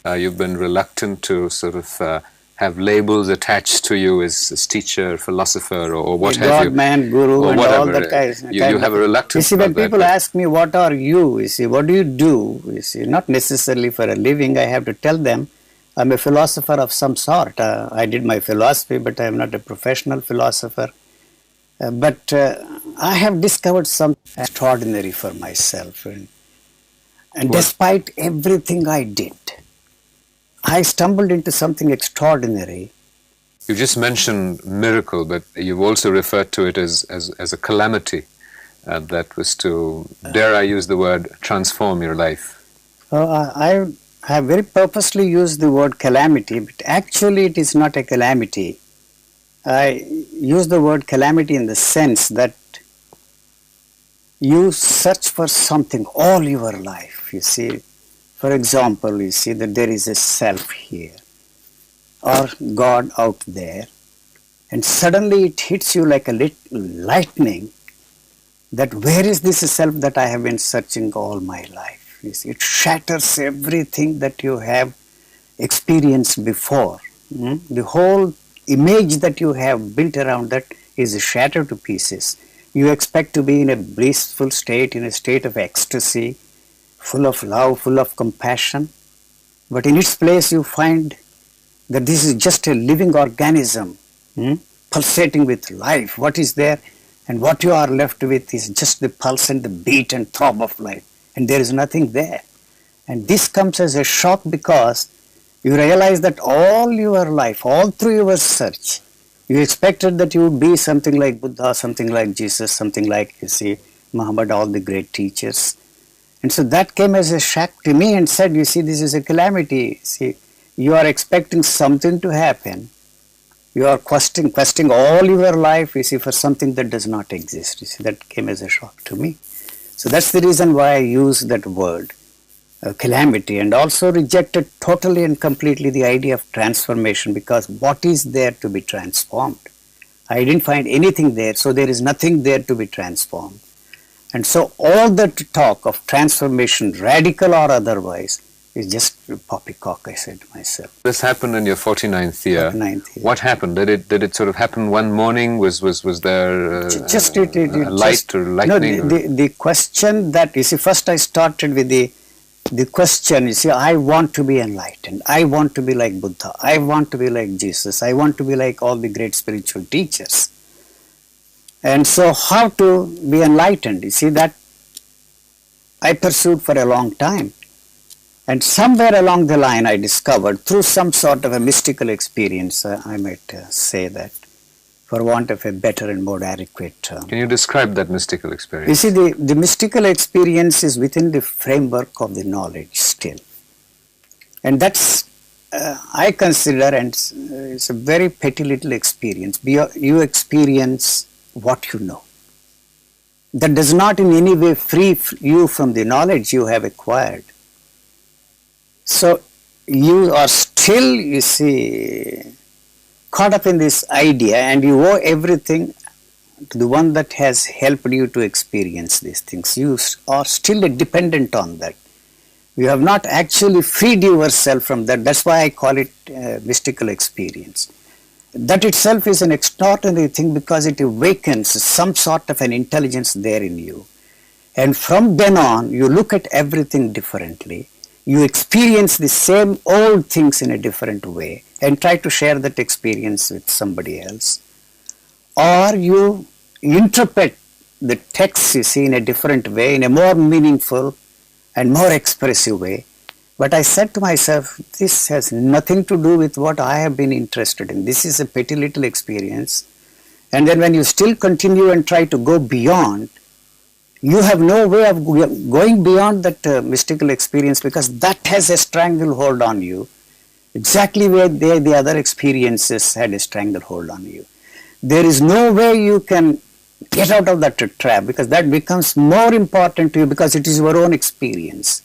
You've been reluctant to sort of have labels attached to you as teacher, philosopher, or what have God, you. man, guru, or and whatever. all that kind You have a reluctance. You see, when about people that, ask me, what are you see, what do you do? You see, not necessarily for a living, I have to tell them, I'm a philosopher of some sort. I did my philosophy, but I am not a professional philosopher. But I have discovered something extraordinary for myself. And despite everything I did, I stumbled into something extraordinary. You just mentioned miracle, but you've also referred to it as a calamity that was to, dare I use the word, transform your life. I have very purposely used the word calamity, but actually it is not a calamity. I use the word calamity in the sense that you search for something all your life, you see. For example, you see that there is a self here or God out there, and suddenly it hits you like a lightning that where is this self that I have been searching all my life? You see, it shatters everything that you have experienced before. The whole image that you have built around that is shattered to pieces. You expect to be in a blissful state, in a state of ecstasy, full of love, full of compassion. But in its place you find that this is just a living organism, pulsating with life. What is there? And what you are left with is just the pulse and the beat and throb of life. And there is nothing there. And this comes as a shock because you realize that all your life, all through your search, you expected that you would be something like Buddha, something like Jesus, something like, you see, Muhammad, all the great teachers. And so that came as a shock to me and said, you see, this is a calamity. See, you are expecting something to happen. You are questing all your life, you see, for something that does not exist. You see, that came as a shock to me. So that's the reason why I use that word, calamity, and also rejected totally and completely the idea of transformation, because what is there to be transformed? I didn't find anything there, so there is nothing there to be transformed. And so all that talk of transformation, radical or otherwise, is just poppycock, I said to myself. This happened in your 49th year. 49th year. What happened? Did it sort of happen one morning? Was there a light or lightning? No, the question that, you see, first I started with the question, you see, I want to be enlightened. I want to be like Buddha. I want to be like Jesus. I want to be like all the great spiritual teachers. And so how to be enlightened? You see, that I pursued for a long time. And somewhere along the line I discovered, through some sort of a mystical experience, I might say that, for want of a better and more adequate term. Can you describe that mystical experience? You see, the mystical experience is within the framework of the knowledge still. And that's, I consider, and it's a very petty little experience. You experience what you know. That does not in any way free you from the knowledge you have acquired. So you are still, you see, caught up in this idea, and you owe everything to the one that has helped you to experience these things. You are still dependent on that. You have not actually freed yourself from that. That's why I call it mystical experience. That itself is an extraordinary thing because it awakens some sort of an intelligence there in you. And from then on, you look at everything differently. You experience the same old things in a different way and try to share that experience with somebody else. Or you interpret the text, you see, in a different way, in a more meaningful and more expressive way. But I said to myself, this has nothing to do with what I have been interested in. This is a petty little experience. And then when you still continue and try to go beyond, you have no way of going beyond that mystical experience, because that has a stranglehold on you, exactly where the other experiences had a stranglehold on you. There is no way you can get out of that trap, because that becomes more important to you because it is your own experience.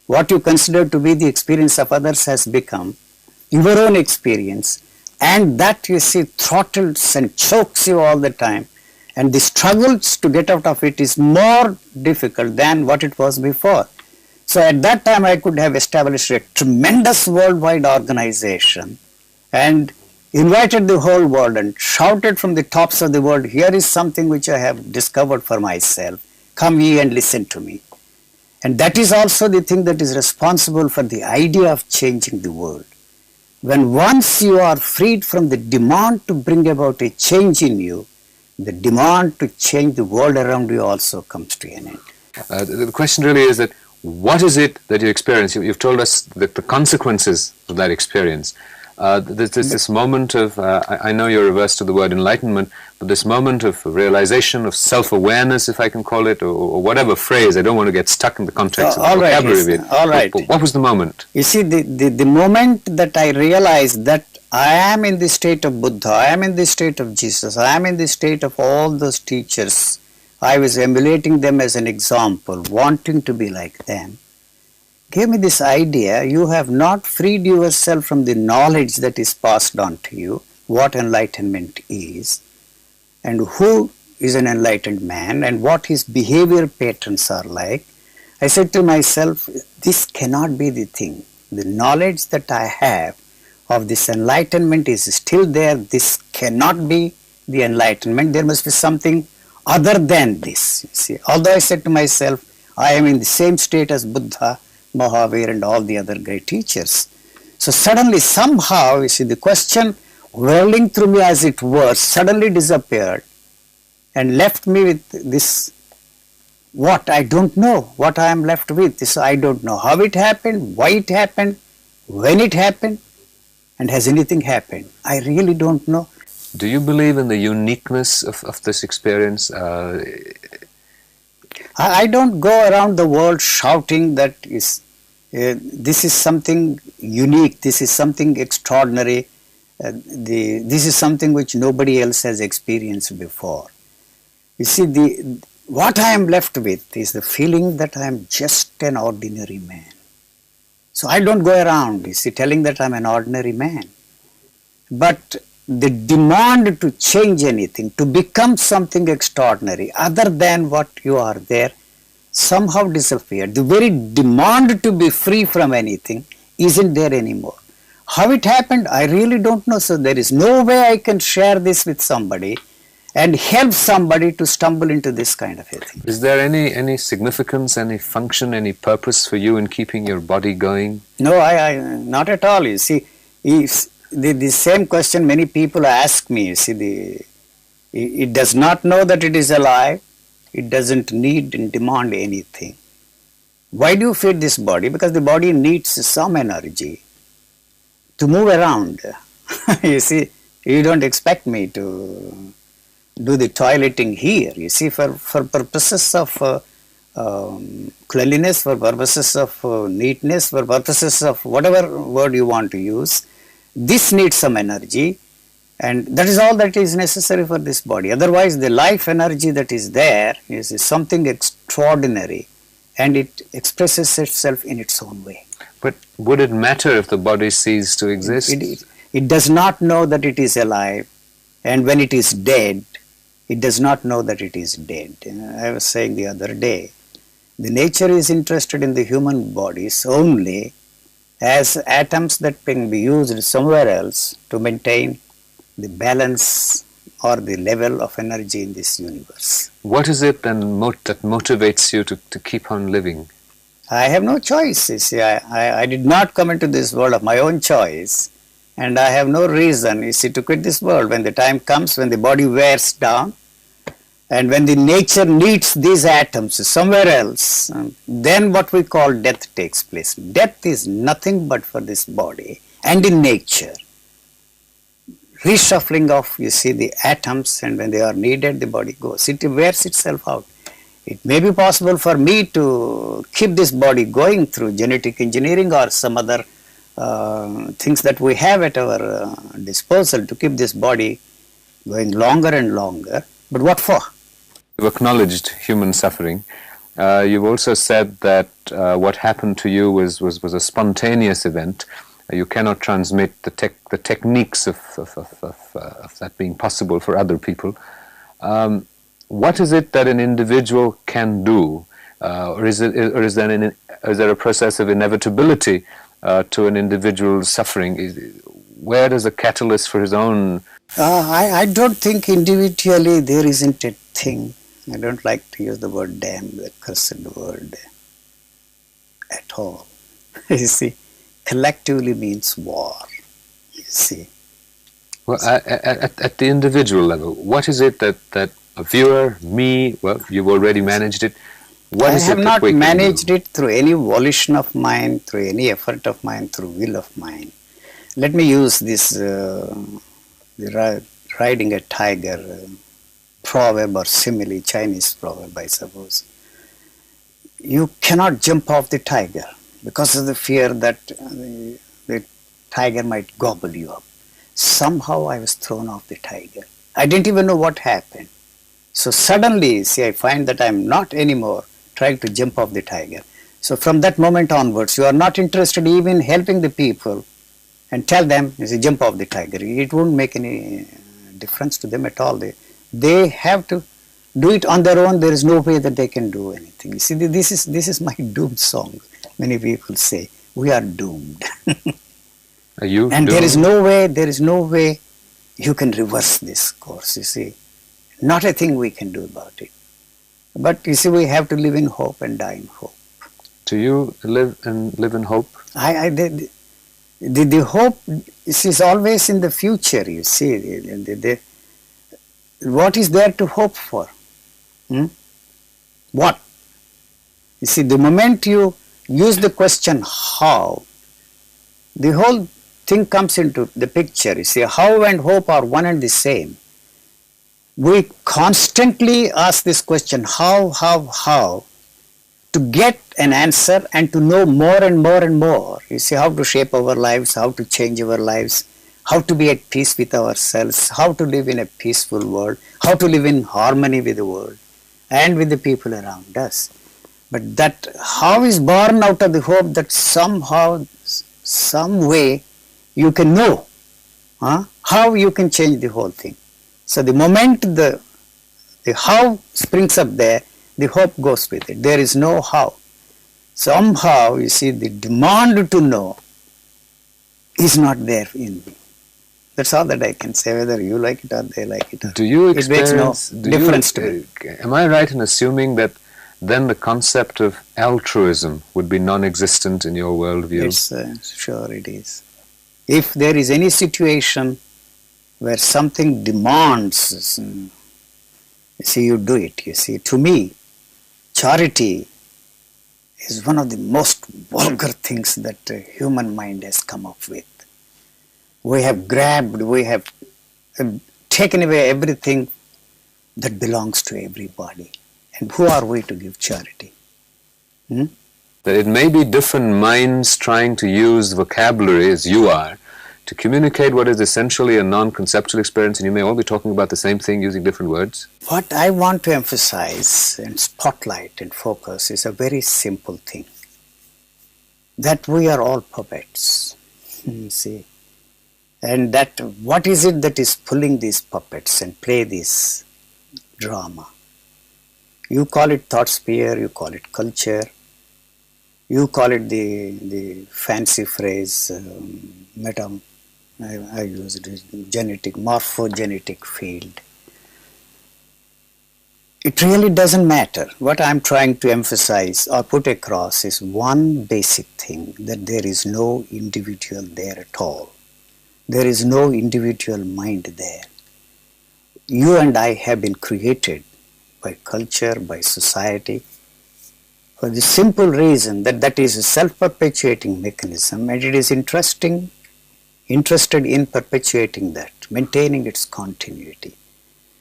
What you consider to be the experience of others has become your own experience, and that, you see, throttles and chokes you all the time. And the struggles to get out of it is more difficult than what it was before. So at that time I could have established a tremendous worldwide organization and invited the whole world and shouted from the tops of the world, here is something which I have discovered for myself. Come ye and listen to me. And that is also the thing that is responsible for the idea of changing the world. When once you are freed from the demand to bring about a change in you, the demand to change the world around you also comes to an end. The question really is that what is it that you experience? You've told us that the consequences of that experience. There's this moment of, I know you're averse to the word enlightenment, but this moment of realization, of self-awareness, if I can call it, or whatever phrase, I don't want to get stuck in the context of the vocabulary of it. All right. But what was the moment? You see, the moment that I realized that I am in the state of Buddha, I am in the state of Jesus, I am in the state of all those teachers, I was emulating them as an example, wanting to be like them, gave me this idea, you have not freed yourself from the knowledge that is passed on to you, what enlightenment is, and who is an enlightened man, and what his behavior patterns are like. I said to myself, this cannot be the thing. The knowledge that I have of this enlightenment is still there. This cannot be the enlightenment. There must be something other than this. You see, although I said to myself, I am in the same state as Buddha, Mahavir and all the other great teachers. So suddenly, somehow, you see, the question whirling through me as it were, suddenly disappeared and left me with this, what I don't know, what I am left with, this I don't know. How it happened, why it happened, when it happened, and has anything happened? I really don't know. Do you believe in the uniqueness of this experience? I don't go around the world shouting that this is something unique, this is something extraordinary, this is something which nobody else has experienced before. You see, what I am left with is the feeling that I am just an ordinary man. So I don't go around, you see, telling that I am an ordinary man. But the demand to change anything, to become something extraordinary other than what you are there, somehow disappeared. The very demand to be free from anything isn't there anymore. How it happened, I really don't know. So there is no way I can share this with somebody and help somebody to stumble into this kind of a thing. Is there any significance, any function, any purpose for you in keeping your body going? No, I not at all. You see, the same question many people ask me. You see, it does not know that it is alive. It doesn't need and demand anything. Why do you feed this body? Because the body needs some energy to move around. You see, you don't expect me to do the toileting here. You see, for purposes of cleanliness, for purposes of neatness, for purposes of whatever word you want to use, this needs some energy, and that is all that is necessary for this body. Otherwise, the life energy that is there is something extraordinary, and it expresses itself in its own way. But would it matter if the body ceased to exist? It does not know that it is alive, and when it is dead, it does not know that it is dead. I was saying the other day, the nature is interested in the human bodies only as atoms that can be used somewhere else to maintain the balance or the level of energy in this universe. What is it then that motivates you to keep on living? I have no choice. You see, I did not come into this world of my own choice, and I have no reason, you see, to quit this world. When the time comes, when the body wears down, and when the nature needs these atoms somewhere else, then what we call death takes place. Death is nothing but for this body and in nature. Reshuffling of, you see, the atoms, and when they are needed, the body goes. It wears itself out. It may be possible for me to keep this body going through genetic engineering or some other things that we have at our disposal to keep this body going longer and longer. But what for? You've acknowledged human suffering. You've also said that what happened to you was a spontaneous event. You cannot transmit the techniques of that being possible for other people. What is it that an individual can do Or is there a process of inevitability to an individual's suffering? Where does the catalyst for his own... I don't think individually there isn't a thing. I don't like to use the word damn, the cursed word, at all. You see, collectively means war. You see. Well, at the individual level, what is it that a viewer, me, well, you've already managed it. What I is have it not that we can managed do? it through any volition of mine, through any effort of mine, through will of mine. Let me use this riding a tiger proverb or simile, Chinese proverb, I suppose. You cannot jump off the tiger because of the fear that the tiger might gobble you up. Somehow I was thrown off the tiger. I didn't even know what happened. So suddenly, see, I find that I'm not anymore trying to jump off the tiger. So from that moment onwards, you are not interested even in helping the people and tell them, you see, jump off the tiger. It won't make any difference to them at all. They have to do it on their own. There is no way that they can do anything. You see, this is my doom song. Many people say, we are doomed. Are you and doomed? there is no way you can reverse this course, you see. Not a thing we can do about it. But you see, we have to live in hope and die in hope. Do you live in hope? The hope is always in the future, you see. What is there to hope for? What? You see, the moment you use the question how, the whole thing comes into the picture. You see, how and hope are one and the same. We constantly ask this question, how, to get an answer and to know more and more and more. You see, how to shape our lives, how to change our lives, how to be at peace with ourselves, how to live in a peaceful world, how to live in harmony with the world and with the people around us. But that how is born out of the hope that somehow, some way, you can know how you can change the whole thing. So the moment the how springs up there, the hope goes with it. There is no how. Somehow, you see, the demand to know is not there in me. That's all that I can say, whether you like it or they like it. Do you experience, it makes no difference to me. Am I right in assuming that then the concept of altruism would be non-existent in your worldview? Sure it is. If there is any situation where something demands, you see, you do it. You see, to me, charity is one of the most vulgar things that the human mind has come up with. We have taken away everything that belongs to everybody. And who are we to give charity? That it may be different minds trying to use vocabulary, as you are, to communicate what is essentially a non-conceptual experience, and you may all be talking about the same thing using different words. What I want to emphasize and spotlight and focus is a very simple thing. That we are all puppets. See? And that what is it that is pulling these puppets and play this drama? You call it thought sphere, you call it culture, you call it the fancy phrase, I use it as genetic, morphogenetic field. It really doesn't matter. What I'm trying to emphasize or put across is one basic thing, that there is no individual there at all. There is no individual mind there. You and I have been created by culture, by society, for the simple reason that that is a self-perpetuating mechanism, and it is interested in perpetuating that, maintaining its continuity.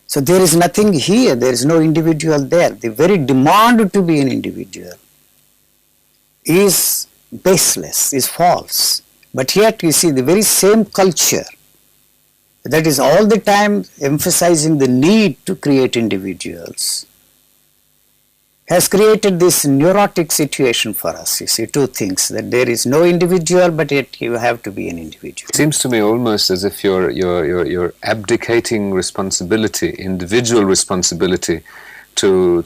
So there is nothing here, there is no individual there. The very demand to be an individual is baseless, is false. But yet you see the very same culture that is all the time emphasizing the need to create individuals has created this neurotic situation for us. You see, two things, that there is no individual, but yet you have to be an individual. It seems to me almost as if you're abdicating responsibility, individual responsibility, to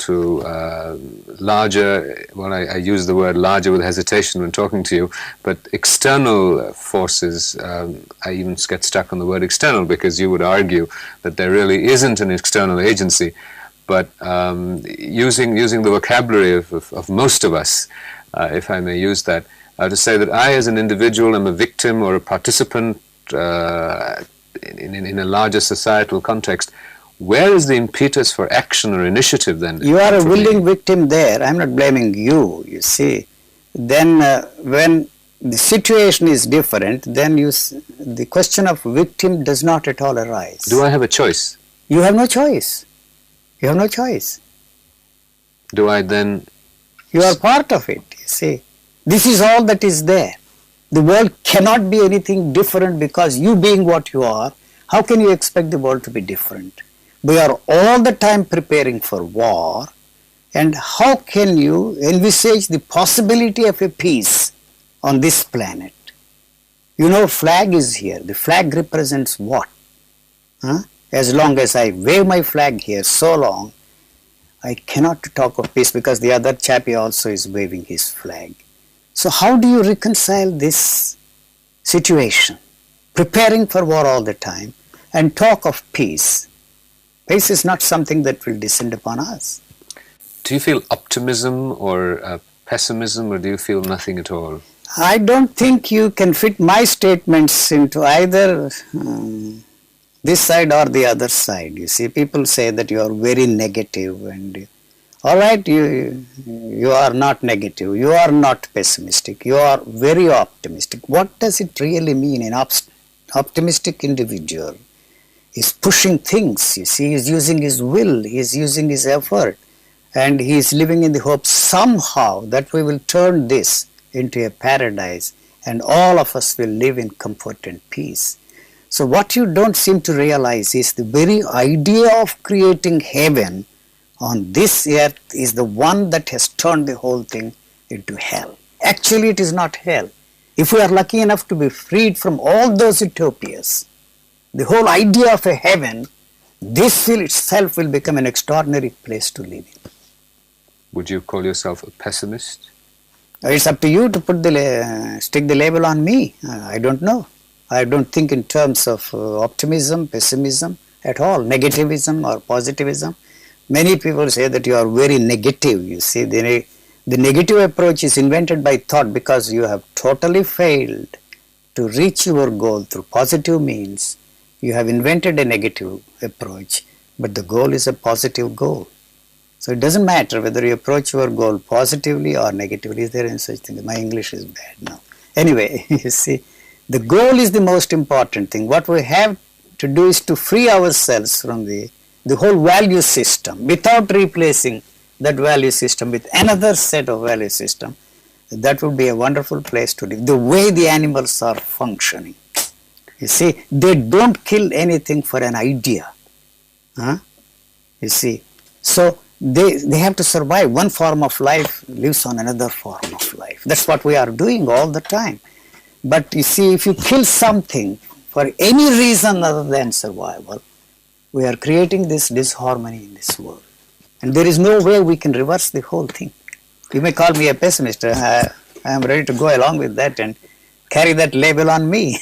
larger, well, I use the word larger with hesitation when talking to you, but external forces, I even get stuck on the word external because you would argue that there really isn't an external agency, but using the vocabulary of most of us, if I may use that, to say that I as an individual am a victim or a participant in a larger societal context. Where is the impetus for action or initiative then? You are a willing victim there. I'm not blaming you, you see. Then when the situation is different, then the question of victim does not at all arise. Do I have a choice? You have no choice. You have no choice. Do I then... You are part of it, you see. This is all that is there. The world cannot be anything different because you being what you are, how can you expect the world to be different? We are all the time preparing for war, and how can you envisage the possibility of a peace on this planet? You know, flag is here. The flag represents what? As long as I wave my flag here so long, I cannot talk of peace because the other chappie also is waving his flag. So how do you reconcile this situation? Preparing for war all the time and talk of peace. Peace is not something that will descend upon us. Do you feel optimism or pessimism, or do you feel nothing at all? I don't think you can fit my statements into either this side or the other side. You see, people say that you are very negative, and all right, you are not negative, you are not pessimistic, you are very optimistic. What does it really mean? An optimistic individual is pushing things, you see, he is using his will, he is using his effort, and he is living in the hope somehow that we will turn this into a paradise and all of us will live in comfort and peace. So what you don't seem to realize is the very idea of creating heaven on this earth is the one that has turned the whole thing into hell. Actually, it is not hell. If we are lucky enough to be freed from all those utopias, the whole idea of a heaven, this itself will become an extraordinary place to live in. Would you call yourself a pessimist? It's up to you to put stick the label on me. I don't know. I don't think in terms of optimism, pessimism at all, negativism or positivism. Many people say that you are very negative. You see, the negative approach is invented by thought because you have totally failed to reach your goal through positive means. You have invented a negative approach, but the goal is a positive goal. So it doesn't matter whether you approach your goal positively or negatively. Is there any such thing? My English is bad now. Anyway, you see, the goal is the most important thing. What we have to do is to free ourselves from the whole value system without replacing that value system with another set of value system. That would be a wonderful place to live. The way the animals are functioning. You see, they don't kill anything for an idea. You see, so they have to survive. One form of life lives on another form of life. That's what we are doing all the time. But you see, if you kill something for any reason other than survival, we are creating this disharmony in this world. And there is no way we can reverse the whole thing. You may call me a pessimist. I am ready to go along with that and carry that label on me.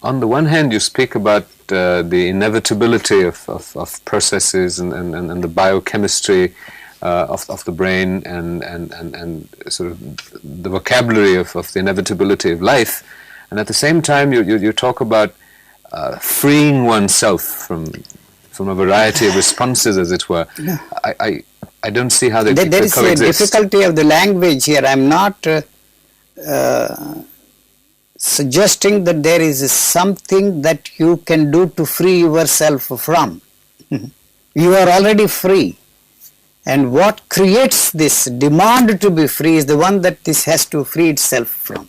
On the one hand, you speak about the inevitability of processes and the biochemistry of the brain and sort of the vocabulary of the inevitability of life. And at the same time, you talk about freeing oneself from a variety of responses, as it were. Yeah. I don't see how they There is a difficulty of the language here. I am not suggesting that there is something that you can do to free yourself from. You are already free. And what creates this demand to be free is the one that this has to free itself from.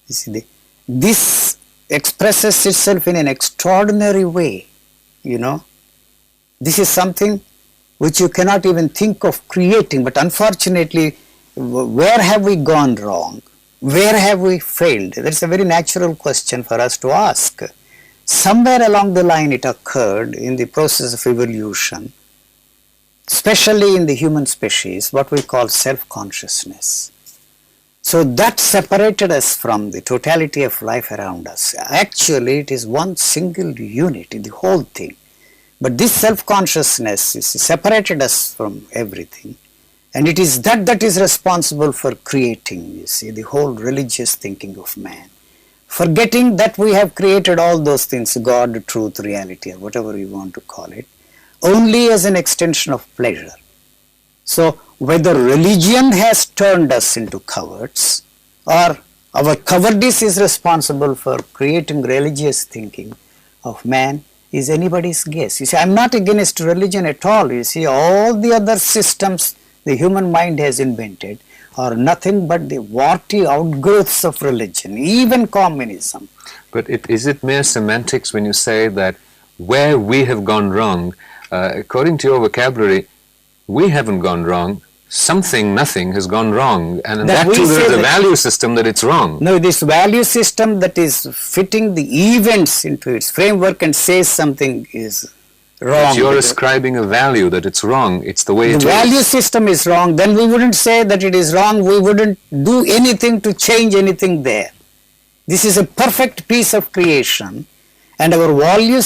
You see, this expresses itself in an extraordinary way, you know. This is something which you cannot even think of creating, but unfortunately, where have we gone wrong? Where have we failed? That's a very natural question for us to ask. Somewhere along the line it occurred in the process of evolution. especially in the human species, what we call self-consciousness. So that separated us from the totality of life around us. Actually, it is one single unit in the whole thing. But this self-consciousness is separated us from everything. And it is that is responsible for creating, you see, the whole religious thinking of man. Forgetting that we have created all those things, God, truth, reality, or whatever you want to call it, only as an extension of pleasure. So whether religion has turned us into cowards, or our cowardice is responsible for creating religious thinking of man, is anybody's guess. You see, I'm not against religion at all. You see, all the other systems the human mind has invented are nothing but the warty outgrowths of religion, even communism. But is it mere semantics when you say that where we have gone wrong, according to your vocabulary, we haven't gone wrong, nothing has gone wrong, and that too there is a value system that it's wrong. No, this value system that is fitting the events into its framework and says something is wrong. But you're ascribing a value that it's wrong, it's the way it is. The value system is wrong, then we wouldn't say that it is wrong, we wouldn't do anything to change anything there. This is a perfect piece of creation, and our value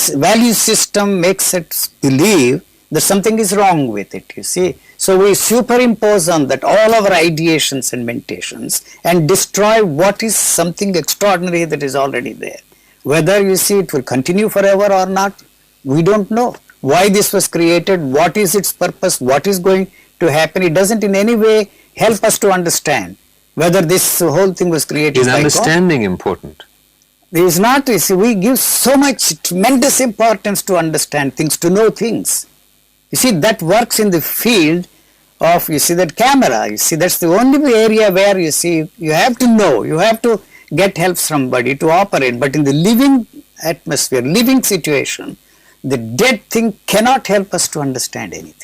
system makes us believe that something is wrong with it, you see. So we superimpose on that all our ideations and meditations and destroy what is something extraordinary that is already there. Whether, you see, it will continue forever or not, we don't know. Why this was created, what is its purpose, what is going to happen, it doesn't in any way help us to understand whether this whole thing was created by God. Is understanding important? It is not. You see, we give so much tremendous importance to understand things, to know things. You see, that works in the field of, you see, that camera. You see, that's the only area where, you see, you have to know, you have to get help from somebody to operate. But in the living atmosphere, living situation, the dead thing cannot help us to understand anything.